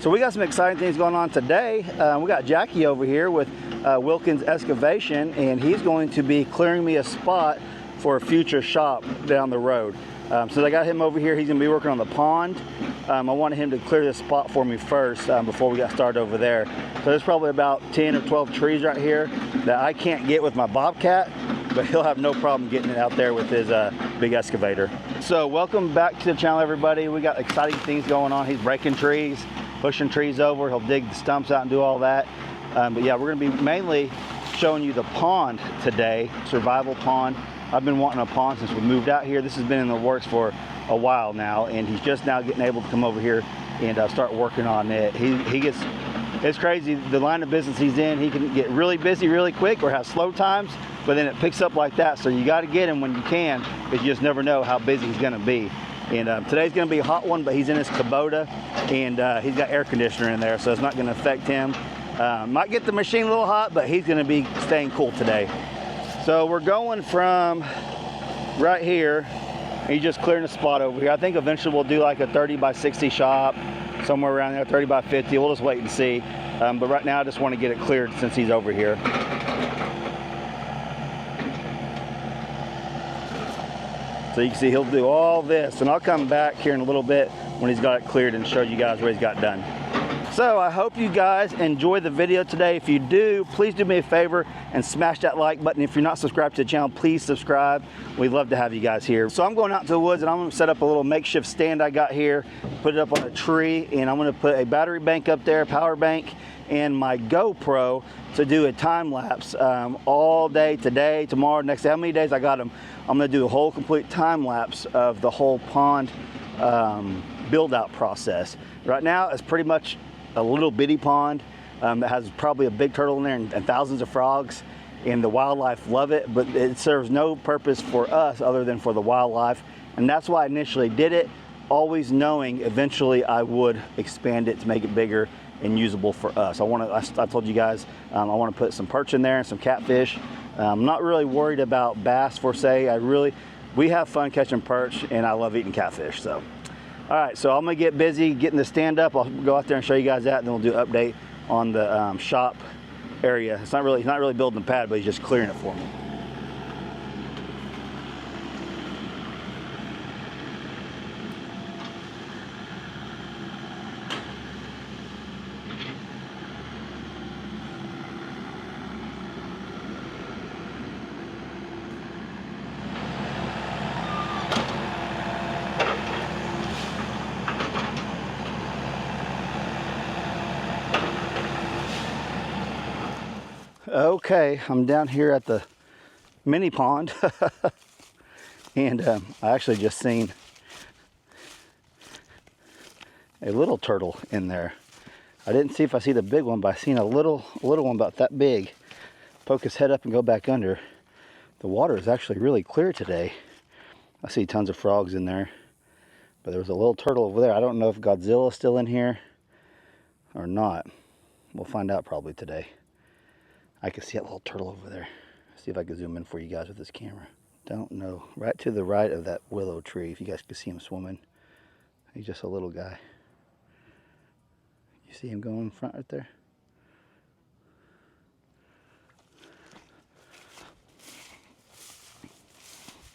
So we got some exciting things going on today. We got Jackie over here with Wilkins Excavation, and he's going to be clearing me a spot for a future shop down the road. So I got him over here. He's going to be working on the pond. I wanted him to clear this spot for me first before we got started over there. So there's probably about 10 or 12 trees right here that I can't get with my Bobcat, but he'll have no problem getting it out there with his big excavator. So welcome back to the channel, everybody. We got exciting things going on. He's breaking trees, pushing trees over. He'll dig the stumps out and do all that. But yeah, we're going to be mainly showing you the pond today, survival pond. I've been wanting a pond since we moved out here. This has been in the works for a while now, and he's just now getting able to come over here and start working on it. It's crazy, the line of business he's in. He can get really busy really quick or have slow times, but then it picks up like that. So you got to get him when you can, because you just never know how busy he's going to be. And today's going to be a hot one, but he's in his Kubota, and he's got air conditioner in there, so it's not going to affect him. Might get the machine a little hot, but he's going to be staying cool today. So we're going from right here. He's just clearing a spot over here. I think eventually we'll do like a 30 by 60 shop, somewhere around there, 30 by 50. We'll just wait and see. But right now I just want to get it cleared since he's over here. So you can see he'll do all this, and I'll come back here in a little bit when he's got it cleared and show you guys what he's got done. So I hope you guys enjoy the video today. If you do, please do me a favor and smash that like button. If you're not subscribed to the channel, please subscribe. We'd love to have you guys here. So I'm going out to the woods, and I'm going to set up a little makeshift stand I got here, put it up on a tree, and I'm going to put a battery bank up there, power bank, and my GoPro to do a time lapse all day today, tomorrow, next day. How many days I got them? I'm going to do a whole complete time lapse of the whole pond build out process. Right now it's pretty much a little bitty pond that has probably a big turtle in there and thousands of frogs, and the wildlife love it, but it serves no purpose for us other than for the wildlife. And that's why I initially did it, always knowing eventually I would expand it to make it bigger and usable for us. I told you guys I want to put some perch in there and some catfish. I'm not really worried about bass per se. We have fun catching perch, and I love eating catfish. So all right, so I'm gonna get busy getting the stand up. I'll go out there and show you guys that, and then we'll do an update on the shop area. He's not really building the pad, but he's just clearing it for me. Okay, I'm down here at the mini pond, and I actually just seen a little turtle in there. I didn't see if I see the big one, but I seen a little one about that big poke his head up and go back under. The water is actually really clear today. I see tons of frogs in there, but there was a little turtle over there. I don't know if Godzilla's still in here or not. We'll find out probably today. I can see that little turtle over there. See if I can zoom in for you guys with this camera. Don't know. Right to the right of that willow tree, if you guys can see him swimming. He's just a little guy. You see him going in front right there?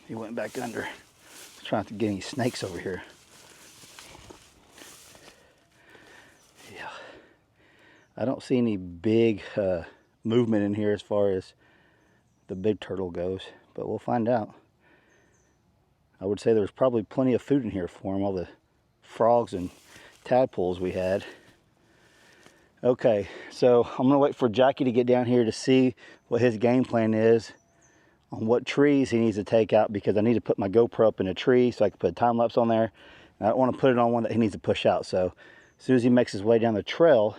He went back under. Trying not to get any snakes over here. Yeah. I don't see any big movement in here as far as the big turtle goes, but we'll find out. I would say there's probably plenty of food in here for him, all the frogs and tadpoles we had. Okay, so I'm gonna wait for Jackie to get down here to see what his game plan is on what trees he needs to take out, because I need to put my GoPro up in a tree so I can put a time lapse on there. I don't want to put it on one that he needs to push out. So as soon as he makes his way down the trail,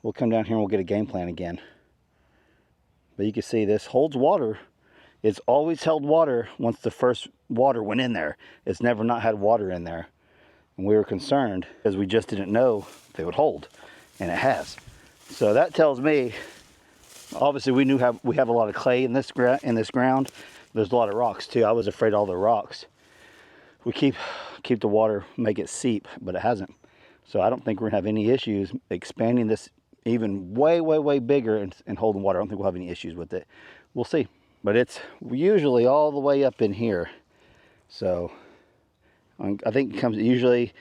we'll come down here and we'll get a game plan again. But you can see this holds water. It's always held water once the first water went in there. It's never not had water in there. And we were concerned because we just didn't know if it would hold, and it has. So that tells me, obviously we have a lot of clay in this ground. There's a lot of rocks too. I was afraid all the rocks would keep the water, make it seep, but it hasn't. So I don't think we're gonna have any issues expanding this even way bigger and holding water. I don't think we'll have any issues with it. We'll see. But it's usually all the way up in here. So I think it comes usually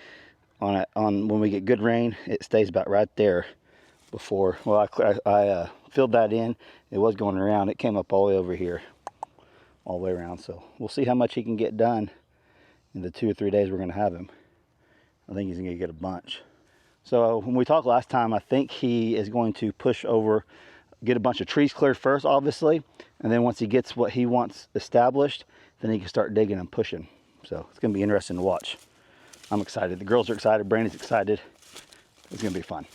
on when we get good rain, it stays about right there before. Well, I filled that in. It was going around. It came up all the way over here, all the way around. So we'll see how much he can get done in the 2 or 3 days we're going to have him. I think he's going to get a bunch. So when we talked last time, I think he is going to push over, get a bunch of trees cleared first, obviously. And then once he gets what he wants established, then he can start digging and pushing. So it's going to be interesting to watch. I'm excited. The girls are excited. Brandy's excited. It's going to be fun.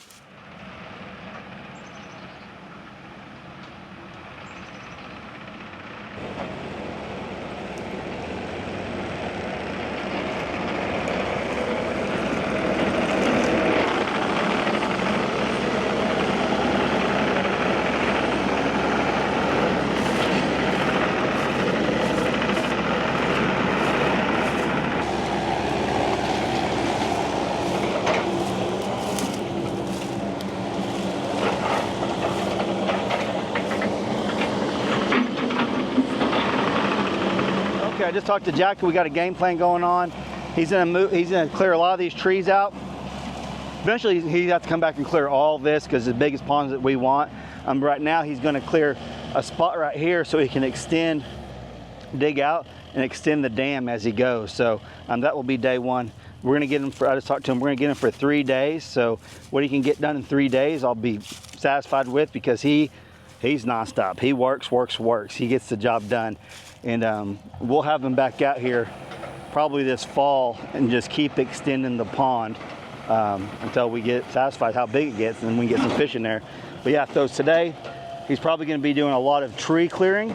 I just talked to Jack. We got a game plan going on. He's gonna clear a lot of these trees out. Eventually he has to come back and clear all this because the biggest ponds that we want. Right now he's gonna clear a spot right here so he can extend, dig out and extend the dam as he goes. So that will be day one. We're gonna get him for, I just talked to him, we're gonna get him for 3 days. So what he can get done in 3 days, I'll be satisfied with, because he's nonstop. He works. He gets the job done. And we'll have him back out here probably this fall and just keep extending the pond until we get satisfied how big it gets, and then we can get some fish in there. But yeah, so today he's probably going to be doing a lot of tree clearing,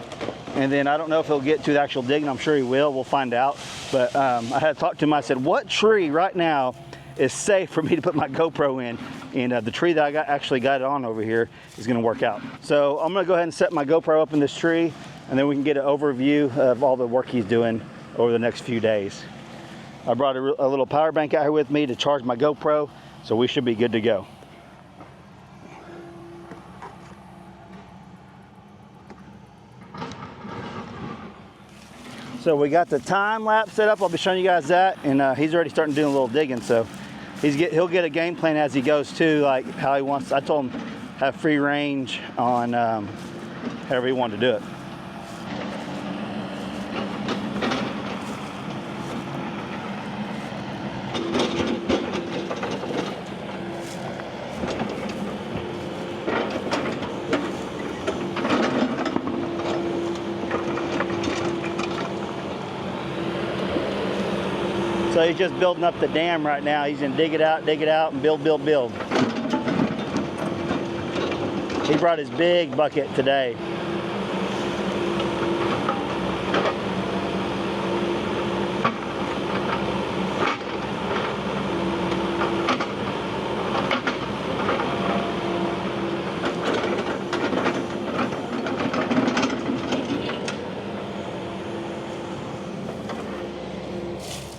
and then I don't know if he'll get to the actual digging. I'm sure he will. We'll find out. But I had talked to him. I said, what tree right now is safe for me to put my GoPro in? And the tree that I actually got it on over here is going to work out. So I'm going to go ahead and set my GoPro up in this tree, and then we can get an overview of all the work he's doing over the next few days. I brought a little power bank out here with me to charge my GoPro, so we should be good to go. So we got the time lapse set up. I'll be showing you guys that, and he's already starting doing a little digging. So he'll get a game plan as he goes too, like how he wants. I told him have free range on however he wanted to do it. So he's just building up the dam right now. He's gonna dig it out, and build. He brought his big bucket today.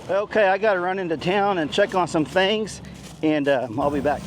Okay, I gotta run into town and check on some things, and I'll be back.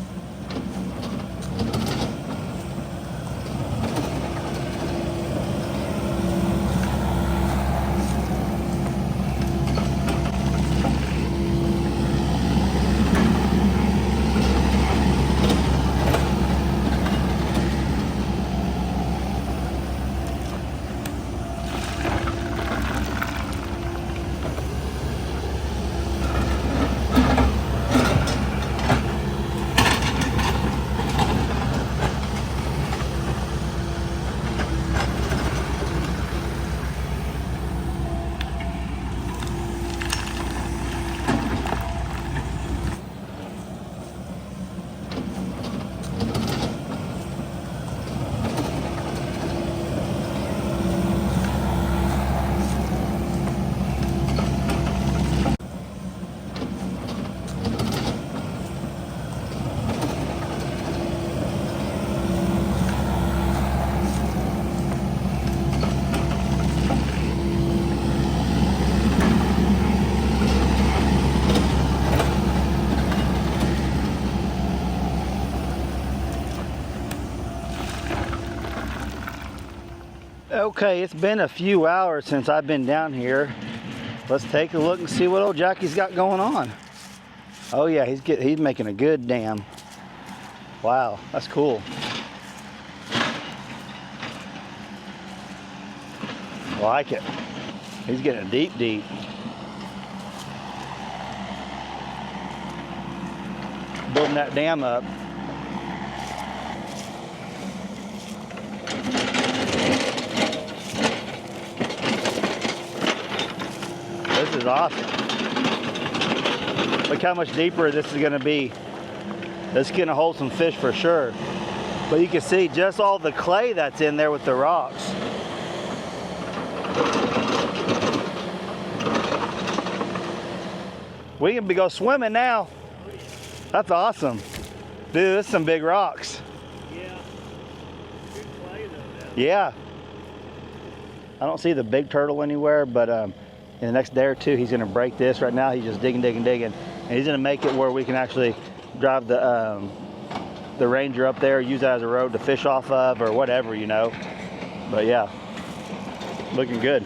Okay, it's been a few hours since I've been down here. Let's take a look and see what old Jackie's got going on. Oh yeah, he's making a good dam. Wow, that's cool. I like it. He's getting it deep, deep. Building that dam up. This is awesome. Look how much deeper this is going to be. This is going to hold some fish for sure. But you can see just all the clay that's in there with the rocks. We can go swimming now. That's awesome. Dude, this is some big rocks. Yeah. Good clay though. Yeah. I don't see the big turtle anywhere, but in the next day or two, he's gonna break this. Right now, he's just digging. And he's gonna make it where we can actually drive the Ranger up there, use that as a road to fish off of or whatever, you know. But yeah, looking good.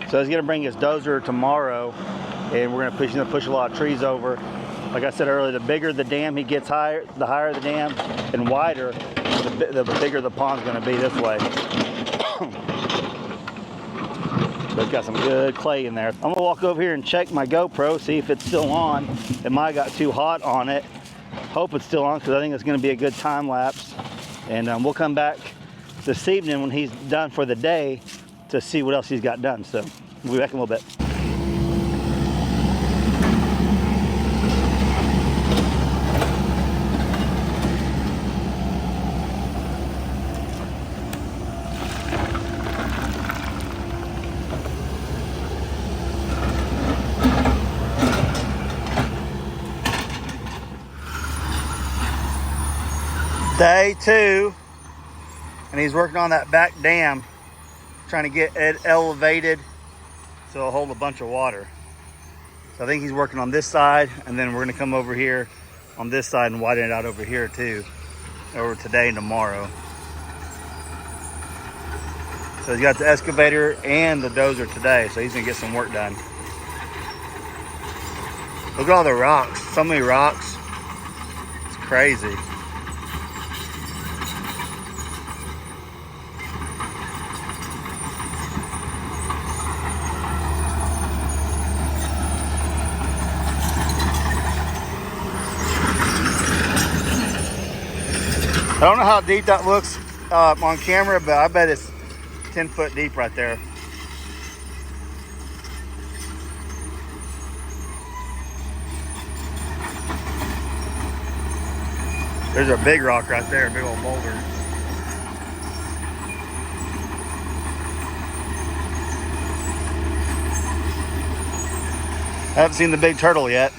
So he's gonna bring his dozer tomorrow, and we're gonna push a lot of trees over. Like I said earlier, the bigger the dam he gets higher, the higher the dam, and wider, the bigger the pond's gonna be this way. But it's got some good clay in there. I'm gonna walk over here and check my GoPro, see if it's still on. It might have got too hot on it. Hope it's still on, because I think it's gonna be a good time lapse. And we'll come back this evening when he's done for the day to see what else he's got done. So we'll be back in a little bit. Day 2, and he's working on that back dam, trying to get it elevated so it'll hold a bunch of water. So I think he's working on this side, and then we're gonna come over here on this side and widen it out over here too, over today and tomorrow. So he's got the excavator and the dozer today, so he's gonna get some work done. Look at all the rocks, so many rocks. It's crazy. I don't know how deep that looks on camera, but I bet it's 10 foot deep right there. There's a big rock right there, a big old boulder. I haven't seen the big turtle yet.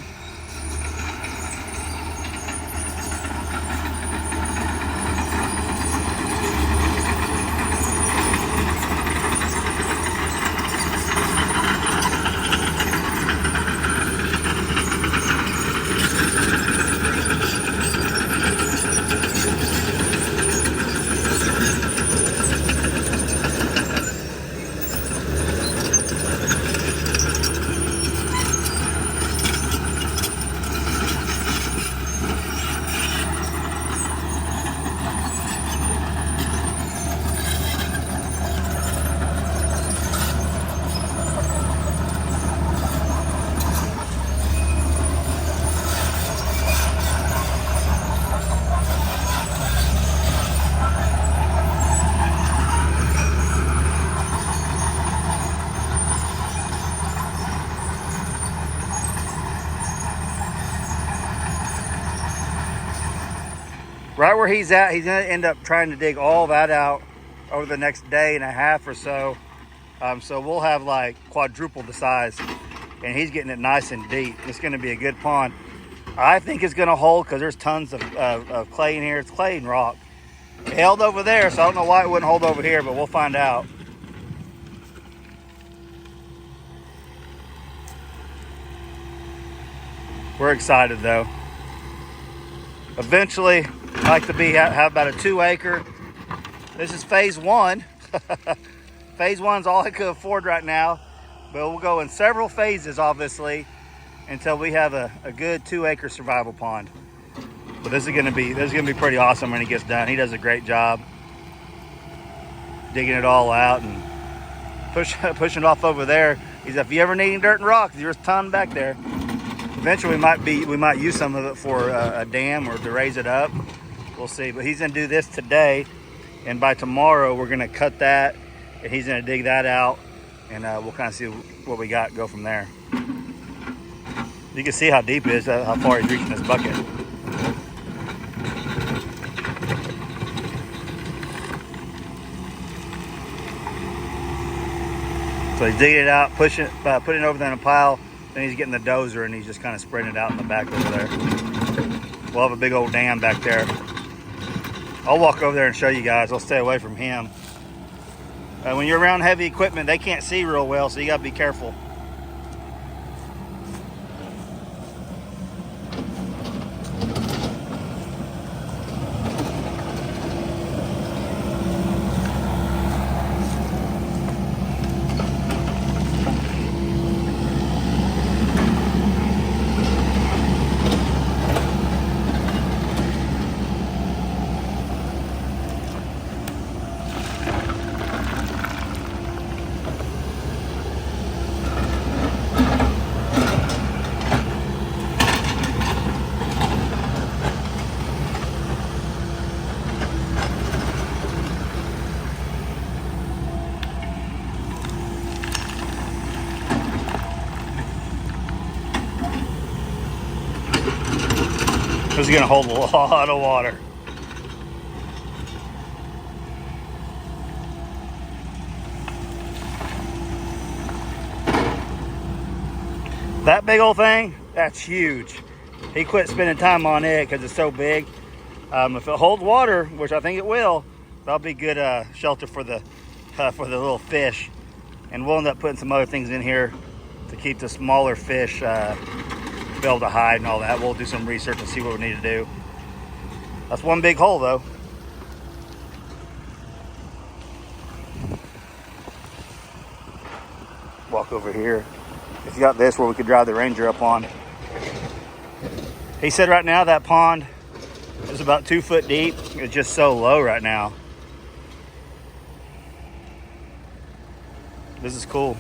Right where he's at, he's gonna end up trying to dig all that out over the next day and a half or so. So we'll have like quadruple the size, and he's getting it nice and deep. It's gonna be a good pond. I think it's gonna hold because there's tons of clay in here. It's clay and rock. It held over there, so I don't know why it wouldn't hold over here, but we'll find out. We're excited though. Eventually, I like to have about a 2-acre. This is phase 1. Phase 1's all I could afford right now, but we'll go in several phases, obviously, until we have a good 2-acre survival pond. But this is gonna be pretty awesome when he gets done. He does a great job digging it all out and pushing it off over there. He said, if you ever need any dirt and rocks, there's a ton back there. Eventually, we might use some of it for a dam or to raise it up. We'll see. But he's gonna do this today, and by tomorrow we're gonna cut that, and he's gonna dig that out, and we'll kind of see what we got. Go from there. You can see how deep it is, how far he's reaching this bucket. So he's digging it out, putting it over there in a pile. Then he's getting the dozer and he's just kind of spreading it out in the back over there. We'll have a big old dam back there. I'll walk over there and show you guys. I'll stay away from him. When you're around heavy equipment, they can't see real well, so you gotta be careful. This is gonna hold a lot of water. That big old thing, that's huge. He quit spending time on it because it's so big. If it holds water, which I think it will, that'll be good shelter for the little fish. And we'll end up putting some other things in here to keep the smaller fish be able to hide and all that. We'll do some research and see what we need to do. That's one big hole though. Walk over here. It's got this where we could drive the Ranger up on. He said right now that pond is about 2 foot deep. It's just so low right now. This is cool.